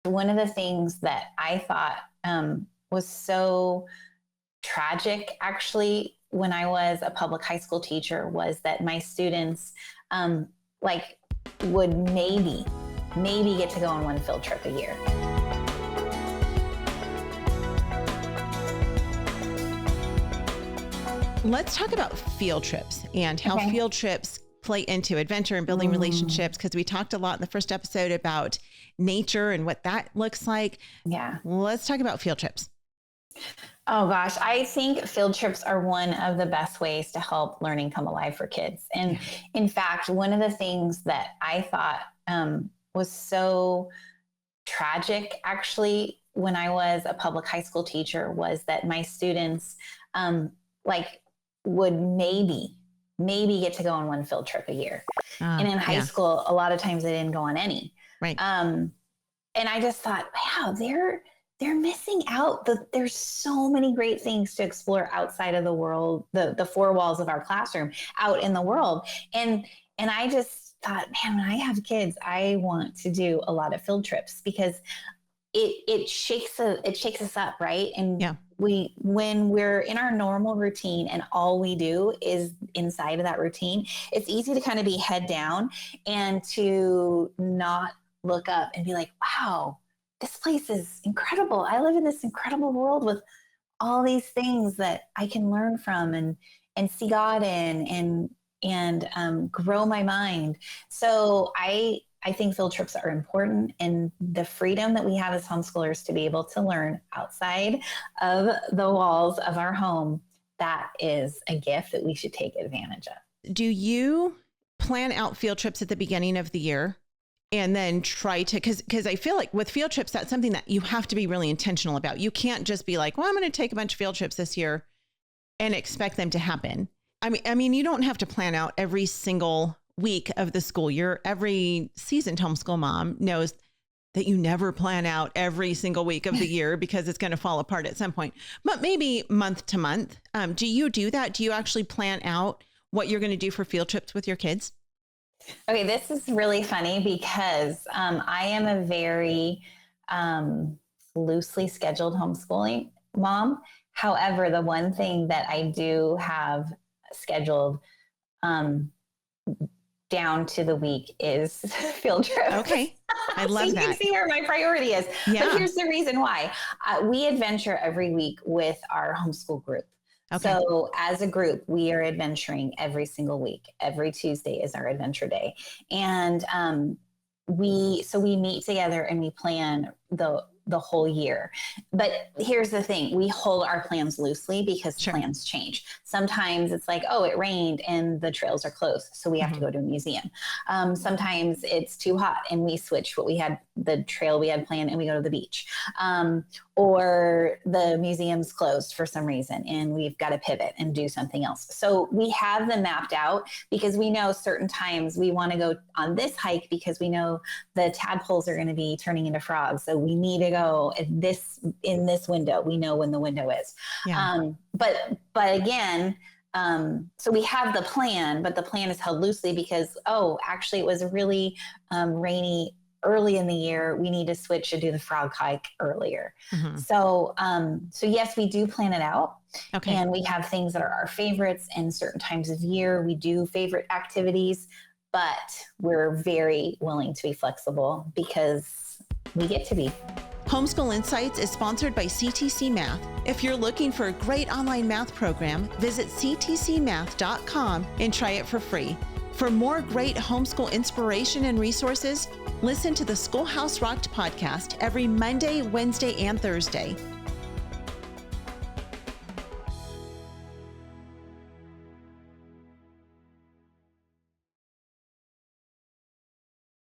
One of the things that I thought was so tragic, actually, when I was a public high school teacher, was that my students like would maybe get to go on one field trip a year. Let's talk about field trips and how field trips play into adventure and building relationships, because we talked a lot in the first episode about nature and what that looks like. Yeah. Let's talk about field trips. Oh gosh, I think field trips are one of the best ways to help learning come alive for kids. And in fact, one of the things that I thought was so tragic, actually, when I was a public high school teacher, was that my students like would maybe get to go on one field trip a year. And in high school, a lot of times they didn't go on any. Right. And I just thought, wow, they're missing out. There's so many great things to explore outside of the world, the four walls of our classroom, out in the world. And I just thought, man, when I have kids, I want to do a lot of field trips, because it shakes us up, right? And when we're in our normal routine and all we do is inside of that routine, it's easy to kind of be head down and to not look up and be like, wow, this place is incredible. I live in this incredible world with all these things that I can learn from and see God in and grow my mind. So I think field trips are important, and the freedom that we have as homeschoolers to be able to learn outside of the walls of our home, that is a gift that we should take advantage of. Do you plan out field trips at the beginning of the year and then try to, because I feel like with field trips, that's something that you have to be really intentional about. You can't just be like, well, I'm going to take a bunch of field trips this year and expect them to happen. I mean, you don't have to plan out every single week of the school year. Every seasoned homeschool mom knows that you never plan out every single week of the year because it's going to fall apart at some point, but maybe month to month. Do you do that? Do you actually plan out what you're going to do for field trips with your kids? Okay, this is really funny because I am a very loosely scheduled homeschooling mom. However, the one thing that I do have scheduled down to the week is field trips. Okay. I love so that. You can see where my priority is. Yeah. But here's the reason why. We adventure every week with our homeschool group. Okay. So as a group, we are adventuring every single week. Every Tuesday is our adventure day. And we meet together and we plan the whole year. But here's the thing, we hold our plans loosely because plans change. Sometimes it's like, oh, it rained and the trails are closed, so we have to go to a museum. Sometimes it's too hot and we switch the trail we had planned and we go to the beach. Or the museum's closed for some reason and we've got to pivot and do something else. So we have them mapped out because we know certain times we want to go on this hike because we know the tadpoles are going to be turning into frogs. So we need to go in this window. We know when the window is. Yeah. But again, so we have the plan, but the plan is held loosely because, actually it was really rainy early in the year. We need to switch to do the frog hike earlier. Mm-hmm. So yes, we do plan it out. Okay. And we have things that are our favorites, and certain times of year we do favorite activities, but we're very willing to be flexible because we get to be. Homeschool Insights is sponsored by CTC Math. If you're looking for a great online math program, visit ctcmath.com and try it for free. For more great homeschool inspiration and resources, listen to the Schoolhouse Rocked podcast every Monday, Wednesday, and Thursday.